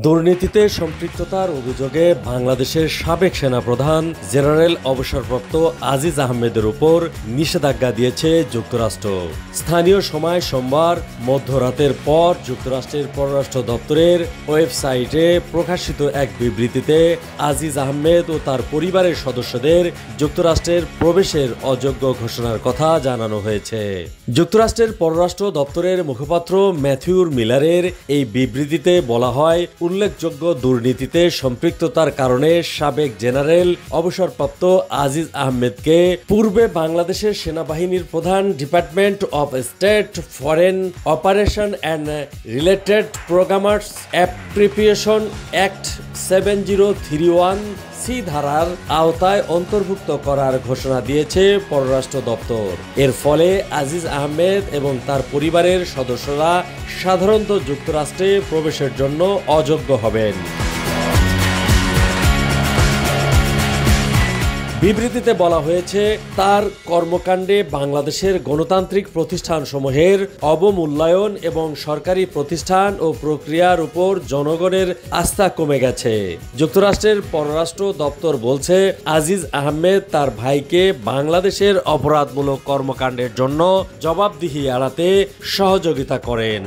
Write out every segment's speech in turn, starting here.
দুর্নীতিতে সম্পৃক্ততার অভিযোগে বাংলাদেশের সাবেক সেনাপ্রধান জেনারেল অবসরপ্রাপ্ত আজিজ আহমেদের উপর নিষেধাজ্ঞা দিয়েছে যুক্তরাষ্ট্র। স্থানীয় সময় সোমবার মধ্যরাতের পর যুক্তরাষ্ট্রের পররাষ্ট্র দপ্তরের ওয়েবসাইটে প্রকাশিত এক বিবৃতিতে আজিজ আহমেদ ও তার পরিবারের সদস্যদের যুক্তরাষ্ট্রের প্রবেশের অযোগ্য ঘোষণার কথা জানানো হয়েছে। যুক্তরাষ্ট্রের পররাষ্ট্র দপ্তরের মুখপাত্র ম্যাথিউ মিলারের এই বিবৃতিতে বলা হয়, উল্লেখযোগ্য দুর্নীতিতে সম্পৃক্ততার কারণে সাবেক জেনারেল অবসরপ্রাপ্ত আজিজ আহমেদকে পূর্বে বাংলাদেশের সেনাবাহিনীর প্রধান department of state foreign operation and related programmers appropriation act 7031 C ধারার আওতায় অন্তর্ভুক্ত করার ঘোষণা দিয়েছে পররাষ্ট্র দপ্তর। এর ফলে আজিজ আহমেদ এবং তার পরিবারের সদস্যরা সাধারণত যুক্তরাষ্ট্রে প্রবেশের জন্য অযোগ্য হবেন। বিবৃতিতে বলা হয়েছে, তার কর্মকাণ্ডে বাংলাদেশের গণতান্ত্রিক প্রতিষ্ঠানসমূহের অবমূল্যায়ন এবং সরকারি প্রতিষ্ঠান ও প্রক্রিয়ার উপর জনগণের আস্থা কমে গেছে। যুক্তরাষ্ট্রের পররাষ্ট্র দপ্তর বলছে, আজিজ আহমেদ তার ভাইকে বাংলাদেশের অপরাধমূলক কর্মকাণ্ডের জন্য জবাবদিহি এড়াতে সহযোগিতা করেন।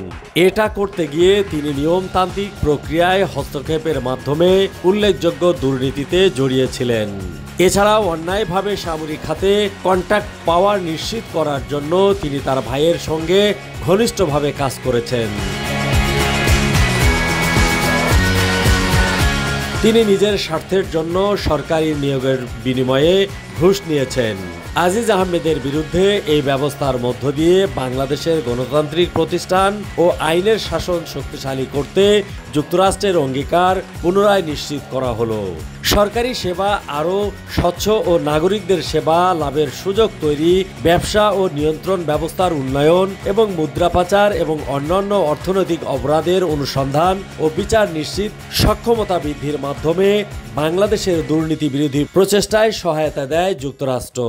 এটা করতে গিয়ে তিনি নিয়মতান্ত্রিক প্রক্রিয়ায় হস্তক্ষেপের মাধ্যমে উল্লেখযোগ্য দুর্নীতিতে জড়িয়েছিলেন। এছাড়াও অন্যায়ভাবে সামরিক খাতে কন্ট্রাক্ট পাওয়ার নিশ্চিত করার জন্য তিনি তার ভাইয়ের সঙ্গে ঘনিষ্ঠভাবে কাজ করেছেন। তিনি নিজের স্বার্থের জন্য সরকারি নিয়োগের বিনিময়ে ঘুষ নিয়েছেন। আজিজ আহমেদের বিরুদ্ধে এই ব্যবস্থার মধ্য দিয়ে বাংলাদেশের গণতান্ত্রিক প্রতিষ্ঠান ও আইনের শাসন শক্তিশালী করতে যুক্তরাষ্ট্রের অঙ্গীকার পুনরায় নিশ্চিত করা হলো। সরকারি সেবা আরও স্বচ্ছ ও নাগরিকদের সেবা লাভের সুযোগ তৈরি, ব্যবসা ও নিয়ন্ত্রণ ব্যবস্থার উন্নয়ন এবং মুদ্রা পাচার এবং অন্যান্য অর্থনৈতিক অপরাধের অনুসন্ধান ও বিচার নিশ্চিত সক্ষমতা বৃদ্ধির মাধ্যমে বাংলাদেশের দুর্নীতি বিরোধী প্রচেষ্টায় সহায়তা দেয় যুক্তরাষ্ট্র।